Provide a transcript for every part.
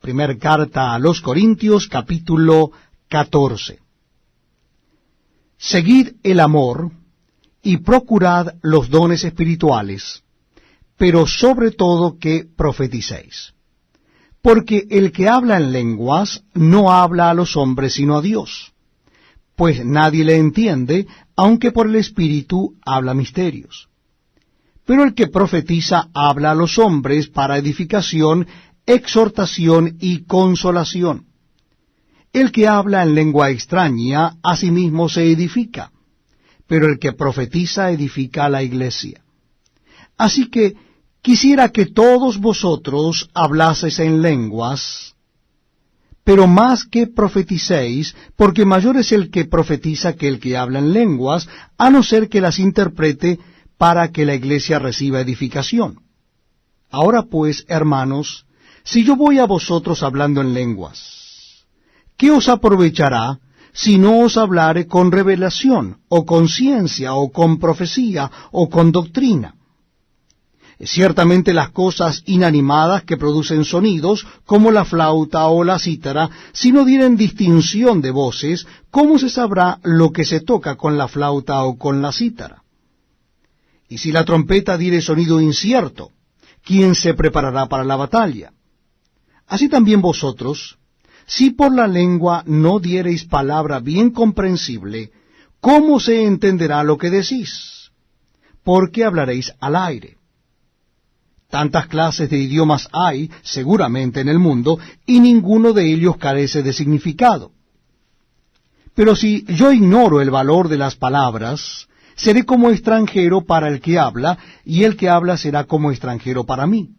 Primer carta a los Corintios, capítulo 14. Seguid el amor y procurad los dones espirituales, pero sobre todo que profeticéis. Porque el que habla en lenguas no habla a los hombres sino a Dios, pues nadie le entiende, aunque por el Espíritu habla misterios. Pero el que profetiza habla a los hombres para edificación, exhortación y consolación. El que habla en lengua extraña a sí mismo se edifica, pero el que profetiza edifica a la iglesia. Así que quisiera que todos vosotros hablaseis en lenguas, pero más que profeticéis, porque mayor es el que profetiza que el que habla en lenguas, a no ser que las interprete para que la iglesia reciba edificación. Ahora pues, hermanos, si yo voy a vosotros hablando en lenguas, ¿qué os aprovechará si no os hablare con revelación, o con ciencia, o con profecía, o con doctrina? Ciertamente las cosas inanimadas que producen sonidos, como la flauta o la cítara, si no dieren distinción de voces, ¿cómo se sabrá lo que se toca con la flauta o con la cítara? Y si la trompeta diere sonido incierto, ¿quién se preparará para la batalla? Así también vosotros, si por la lengua no diereis palabra bien comprensible, ¿cómo se entenderá lo que decís? Porque hablaréis al aire. Tantas clases de idiomas hay, seguramente, en el mundo, y ninguno de ellos carece de significado. Pero si yo ignoro el valor de las palabras, seré como extranjero para el que habla, y el que habla será como extranjero para mí.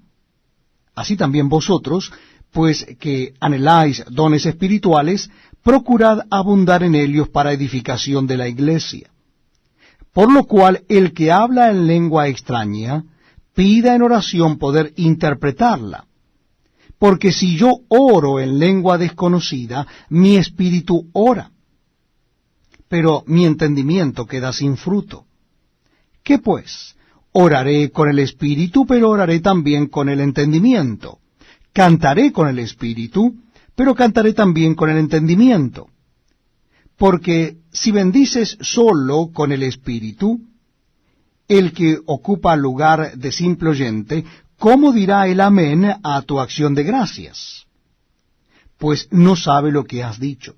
Así también vosotros, pues que anheláis dones espirituales, procurad abundar en ellos para edificación de la iglesia. Por lo cual el que habla en lengua extraña, pida en oración poder interpretarla. Porque si yo oro en lengua desconocida, mi espíritu ora, pero mi entendimiento queda sin fruto. ¿Qué pues? Oraré con el espíritu, pero oraré también con el entendimiento. Cantaré con el espíritu, pero cantaré también con el entendimiento. Porque si bendices solo con el espíritu, el que ocupa lugar de simple oyente, ¿cómo dirá el amén a tu acción de gracias? Pues no sabe lo que has dicho.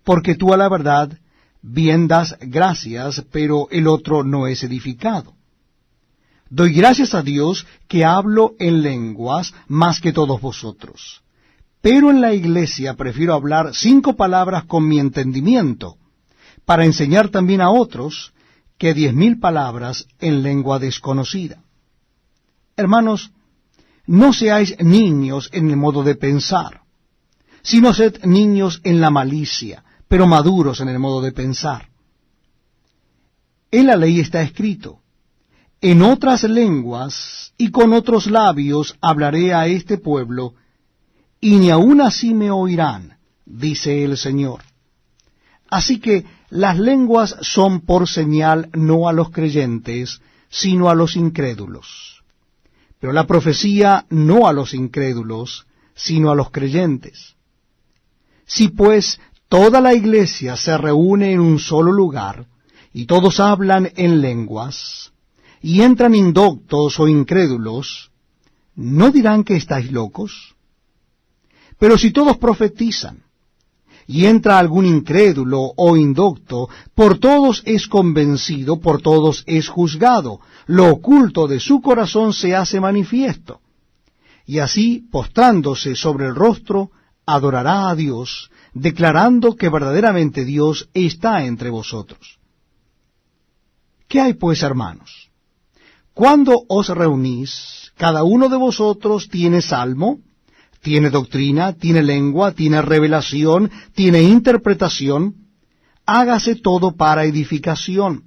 Porque tú a la verdad bien das gracias, pero el otro no es edificado. Doy gracias a Dios que hablo en lenguas más que todos vosotros. Pero en la iglesia prefiero hablar 5 palabras con mi entendimiento, para enseñar también a otros, que 10.000 palabras en lengua desconocida. Hermanos, no seáis niños en el modo de pensar, sino sed niños en la malicia, pero maduros en el modo de pensar. En la ley está escrito: en otras lenguas y con otros labios hablaré a este pueblo, y ni aun así me oirán, dice el Señor. Así que las lenguas son por señal no a los creyentes, sino a los incrédulos. Pero la profecía no a los incrédulos, sino a los creyentes. Si pues toda la iglesia se reúne en un solo lugar, y todos hablan en lenguas, y entran indoctos o incrédulos, ¿no dirán que estáis locos? Pero si todos profetizan, y entra algún incrédulo o indocto, por todos es convencido, por todos es juzgado, lo oculto de su corazón se hace manifiesto. Y así, postrándose sobre el rostro, adorará a Dios, declarando que verdaderamente Dios está entre vosotros. ¿Qué hay pues, hermanos? Cuando os reunís, cada uno de vosotros tiene salmo, tiene doctrina, tiene lengua, tiene revelación, tiene interpretación, hágase todo para edificación.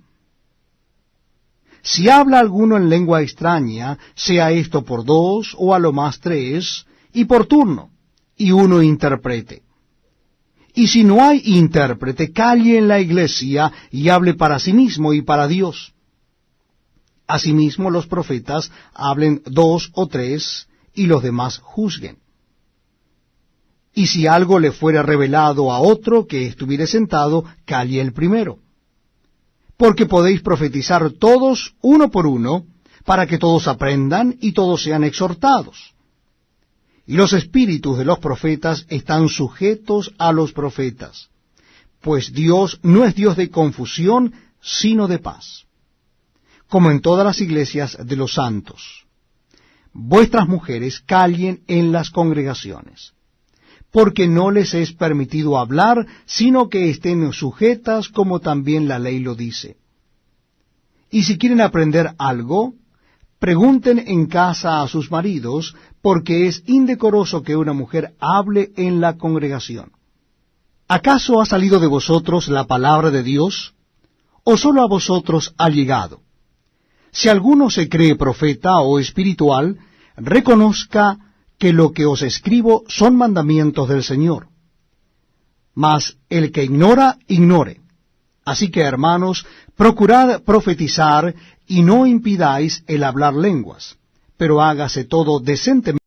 Si habla alguno en lengua extraña, sea esto por 2 o a lo más 3, y por turno, y uno interprete. Y si no hay intérprete, calle en la iglesia y hable para sí mismo y para Dios. Asimismo los profetas hablen 2 o 3, y los demás juzguen. y si algo le fuera revelado a otro que estuviere sentado, calle el primero. Porque podéis profetizar todos uno por uno, para que todos aprendan y todos sean exhortados. Y los espíritus de los profetas están sujetos a los profetas, pues Dios no es Dios de confusión, sino de paz. Como en todas las iglesias de los santos, vuestras mujeres callen en las congregaciones, porque no les es permitido hablar, sino que estén sujetas como también la ley lo dice. Y si quieren aprender algo, pregunten en casa a sus maridos, porque es indecoroso que una mujer hable en la congregación. ¿Acaso ha salido de vosotros la palabra de Dios, o sólo a vosotros ha llegado? Si alguno se cree profeta o espiritual, reconozca que lo que os escribo son mandamientos del Señor. Mas el que ignora, ignore. Así que, hermanos, procurad profetizar y no impidáis el hablar lenguas, pero hágase todo decentemente.